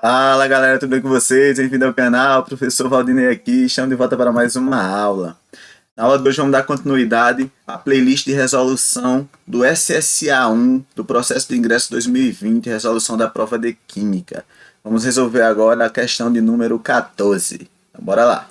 Fala galera, tudo bem com vocês? Bem-vindo ao canal, professor Valdinei aqui, estamos de volta para mais uma aula. Na aula de hoje vamos dar continuidade à playlist de resolução do SSA1 do processo de ingresso 2020, resolução da prova de Química. Vamos resolver agora a questão de número 14. Então, bora lá.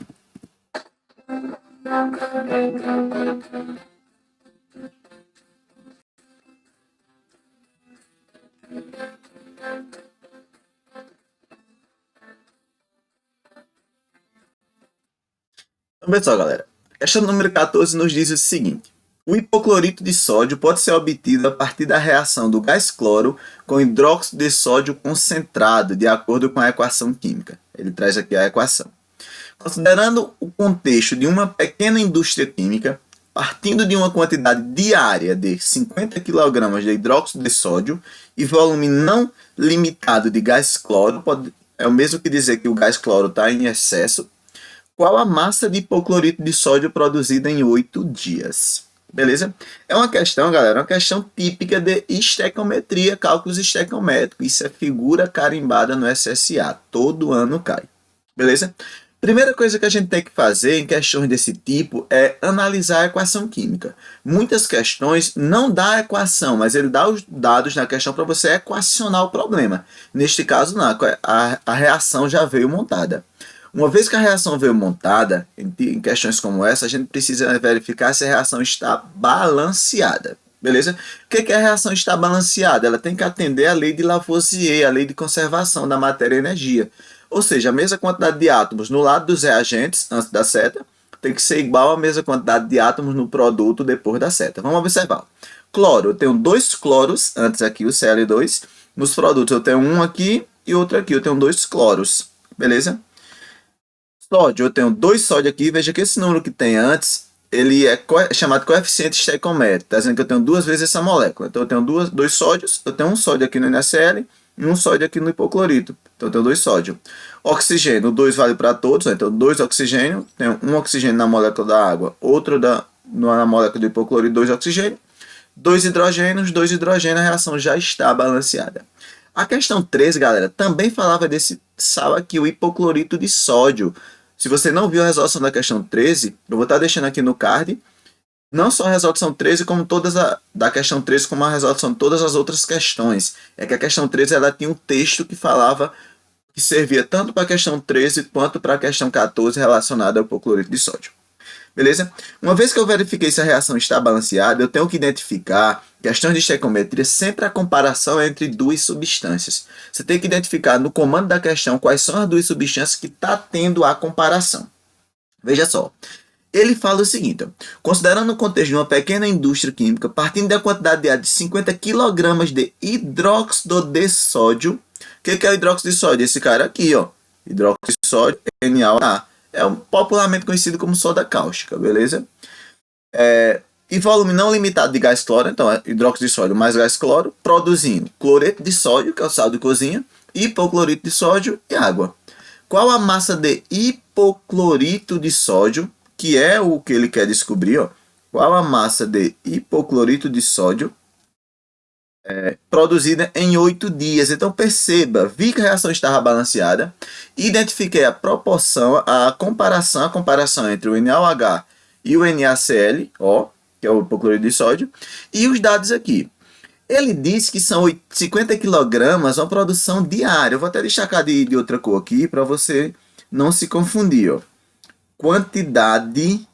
Então, pessoal, galera, a questão número 14 nos diz o seguinte: o hipoclorito de sódio pode ser obtido a partir da reação do gás cloro com hidróxido de sódio concentrado, de acordo com a equação química. Ele traz aqui a equação. Considerando o contexto de uma pequena indústria química, partindo de uma quantidade diária de 50 kg de hidróxido de sódio e volume não limitado de gás cloro, é o mesmo que dizer que o gás cloro está em excesso, qual a massa de hipoclorito de sódio produzida em 8 dias? Beleza? É uma questão, galera, uma questão típica de estequiometria, cálculos estequiométricos. Isso é figura carimbada no SSA. Todo ano cai. Beleza? Primeira coisa que a gente tem que fazer em questões desse tipo é analisar a equação química. Muitas questões não dá a equação, mas ele dá os dados na questão para você equacionar o problema. Neste caso, não, a reação já veio montada. Uma vez que a reação veio montada, em questões como essa, a gente precisa verificar se a reação está balanceada. Beleza? O que é a reação estar balanceada? Ela tem que atender à lei de Lavoisier, a lei de conservação da matéria e energia. Ou seja, a mesma quantidade de átomos no lado dos reagentes, antes da seta, tem que ser igual à mesma quantidade de átomos no produto depois da seta. Vamos observar. Cloro, eu tenho 2 cloros, antes aqui o Cl2. Nos produtos eu tenho um aqui e outro aqui, eu tenho 2 cloros. Beleza? Sódio, eu tenho 2 sódio aqui, veja que esse número que tem antes, ele é chamado coeficiente estequiométrico, está dizendo que eu tenho 2 vezes essa molécula. Então eu tenho 2 sódios, eu tenho um sódio aqui no NaCl e um sódio aqui no hipoclorito. Então eu tenho 2 sódio. Oxigênio, o 2 vale para todos, então 2 oxigênio, tenho um oxigênio na molécula da água, outro na molécula do hipoclorito, 2 oxigênio, 2 hidrogênios, a reação já está balanceada. A questão 13, galera, também falava desse sal aqui, o hipoclorito de sódio. Se você não viu a resolução da questão 13, eu vou estar deixando aqui no card, não só a resolução 13, como da questão 13, como a resolução de todas as outras questões. É que a questão 13 ela tinha um texto que falava, que servia tanto para a questão 13 quanto para a questão 14 relacionada ao hipoclorito de sódio. Beleza? Uma vez que eu verifiquei se a reação está balanceada, eu tenho que identificar, questões de estequiometria, sempre a comparação é entre duas substâncias. Você tem que identificar no comando da questão quais são as duas substâncias que está tendo a comparação. Veja só, ele fala o seguinte: considerando o contexto de uma pequena indústria química, partindo da quantidade de 50 kg de hidróxido de sódio. O que é o hidróxido de sódio? Esse cara aqui, ó, hidróxido de sódio, NaOH. É popularmente conhecido como soda cáustica, beleza? E volume não limitado de gás cloro, então é hidróxido de sódio mais gás cloro, produzindo cloreto de sódio, que é o sal de cozinha, hipoclorito de sódio e água. Qual a massa de hipoclorito de sódio, que é o que ele quer descobrir, ó? Qual a massa de hipoclorito de sódio produzida em 8 dias. Então perceba, vi que a reação estava balanceada, identifiquei a proporção, a comparação entre o NaOH e o NaCl, ó, que é o hipoclorito de sódio, e os dados aqui. Ele diz que são 50 kg uma produção diária. Eu vou até destacar de outra cor aqui para você não se confundir. Ó. Quantidade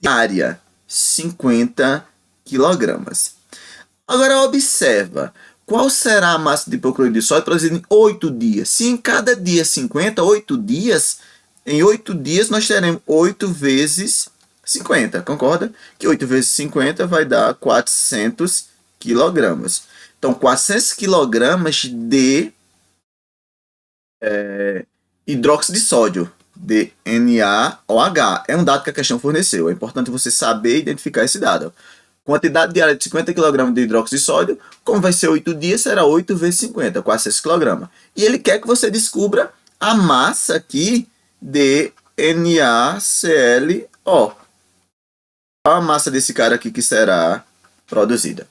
diária, 50 kg. Agora observa, qual será a massa de hipoclorito de sódio produzida em 8 dias? Se em cada dia 50, 8 dias, em 8 dias nós teremos 8 vezes 50, concorda? Que 8 vezes 50 vai dar 400 kg. Então, 400 kg de hidróxido de sódio, de NaOH. É um dado que a questão forneceu. É importante você saber identificar esse dado. Quantidade diária de 50 kg de hidróxido de sódio, como vai ser 8 dias, será 8 vezes 50, 400 kg. E ele quer que você descubra a massa aqui de NaClO. Qual a massa desse cara aqui que será produzida?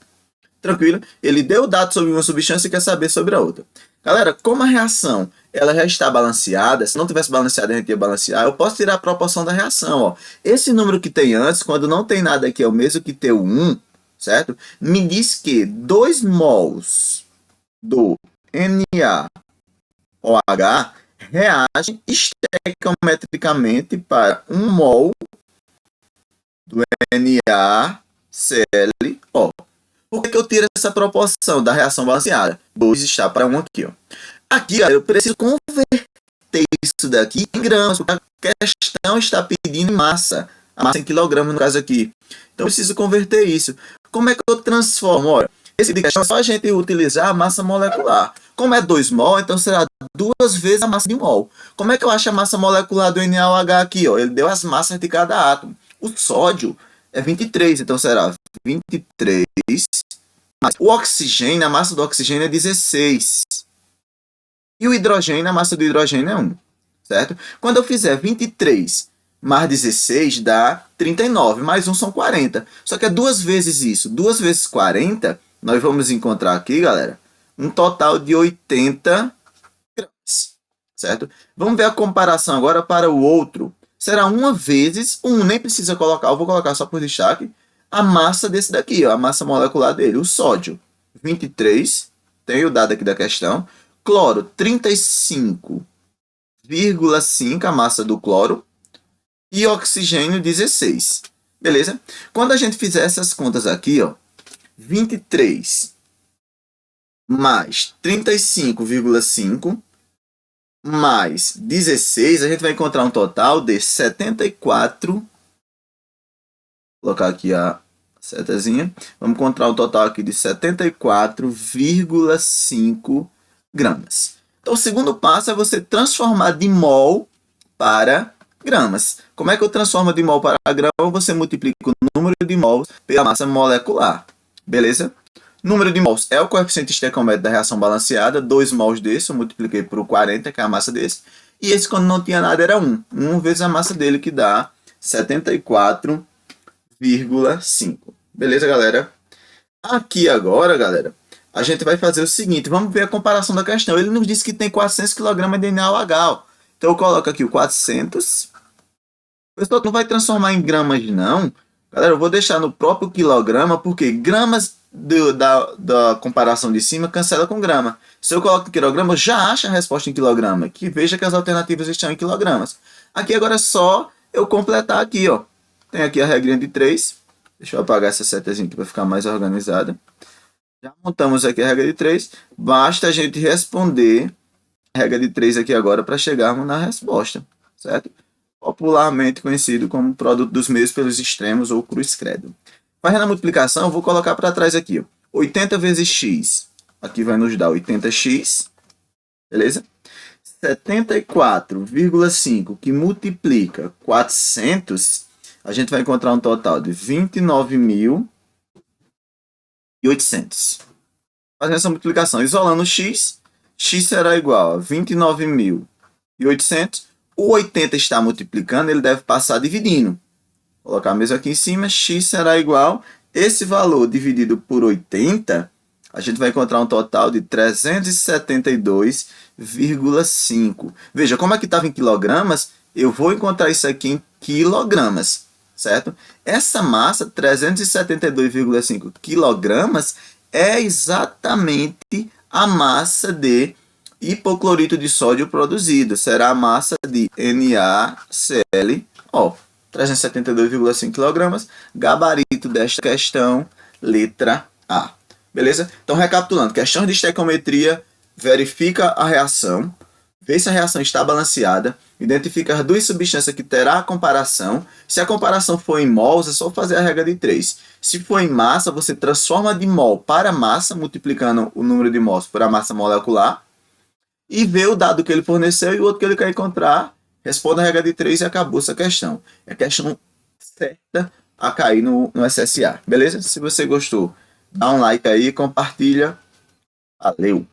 Tranquilo? Ele deu dado sobre uma substância e quer saber sobre a outra. Galera, como a reação ela já está balanceada, se não tivesse balanceado a gente ia balancear, eu posso tirar a proporção da reação. Ó. Esse número que tem antes, quando não tem nada aqui, é o mesmo que ter o 1, certo? Me diz que 2 mols do NaOH reagem estequiometricamente para 1 mol do NaClO. Por que eu tiro essa proporção da reação balanceada? 2 está para 1 aqui. Ó. Aqui, ó, eu preciso converter isso daqui em gramas, porque a questão está pedindo em massa. A massa em quilogramas, no caso aqui. Então, eu preciso converter isso. Como é que eu transformo? Olha, esse de questão é só a gente utilizar a massa molecular. Como é 2 mol, então será 2 vezes a massa de 1 mol. Como é que eu acho a massa molecular do NaOH aqui? Ó? Ele deu as massas de cada átomo. O sódio é 23, então será 23 mais o oxigênio, a massa do oxigênio é 16. E o hidrogênio, a massa do hidrogênio é 1, certo? Quando eu fizer 23 mais 16 dá 39, mais 1 são 40. Só que é 2 vezes isso. 2 vezes 40, nós vamos encontrar aqui, galera, um total de 80 gramas, certo? Vamos ver a comparação agora para o outro. Será 1 vezes 1, nem precisa colocar, eu vou colocar só por destaque, a massa desse daqui, ó, a massa molecular dele, o sódio, 23, tem o dado aqui da questão, cloro, 35,5, a massa do cloro, e oxigênio, 16, beleza? Quando a gente fizer essas contas aqui, ó, 23 mais 35,5 mais 16, a gente vai encontrar um total de 74, vou colocar aqui a setazinha, vamos encontrar um total aqui de 74,5 gramas. Então, o segundo passo é você transformar de mol para gramas. Como é que eu transformo de mol para grama? Você multiplica o número de mols pela massa molecular, beleza? Número de mols é o coeficiente estequiométrico da reação balanceada, 2 mols desse, eu multipliquei por 40, que é a massa desse, e esse quando não tinha nada era 1. 1 vezes a massa dele, que dá 74,5. Beleza, galera? Aqui agora, galera, a gente vai fazer o seguinte, vamos ver a comparação da questão. Ele nos disse que tem 400 kg de NaOH. Então eu coloco aqui o 400. O pessoal não vai transformar em gramas, não. Galera, eu vou deixar no próprio quilograma, porque gramas da comparação de cima cancela com grama. Se eu coloco em quilograma, eu já acho a resposta em quilograma. Que veja que as alternativas estão em quilogramas. Aqui agora é só eu completar aqui, ó. Tem aqui a regrinha de 3. Deixa eu apagar essa setazinha aqui para ficar mais organizada. Já montamos aqui a regra de 3. Basta a gente responder a regra de 3 aqui agora para chegarmos na resposta, certo? Popularmente conhecido como produto dos meios pelos extremos ou cruz-credo. Fazendo a multiplicação, eu vou colocar para trás aqui. Ó. 80 vezes x. Aqui vai nos dar 80x. Beleza? 74,5 que multiplica 400, a gente vai encontrar um total de 29.800. Fazendo essa multiplicação, isolando o x, x será igual a 29.800. O 80 está multiplicando, ele deve passar dividindo. Vou colocar a mesma aqui em cima, x será igual, esse valor dividido por 80, a gente vai encontrar um total de 372,5. Veja, como aqui estava em quilogramas, eu vou encontrar isso aqui em quilogramas, certo? Essa massa, 372,5 quilogramas, é exatamente a massa de hipoclorito de sódio produzido. Será a massa de NaClO. 372,5 kg. Gabarito desta questão, letra A. Beleza? Então, recapitulando. Questões de estequiometria, verifica a reação, vê se a reação está balanceada, identifica as 2 substâncias que terá a comparação. Se a comparação for em mols, é só fazer a regra de 3. Se for em massa, você transforma de mol para massa, multiplicando o número de mols por a massa molecular, e vê o dado que ele forneceu e o outro que ele quer encontrar, responda a regra de 3 e acabou essa questão. É a questão certa a cair no SSA. Beleza? Se você gostou, dá um like aí, compartilha. Valeu!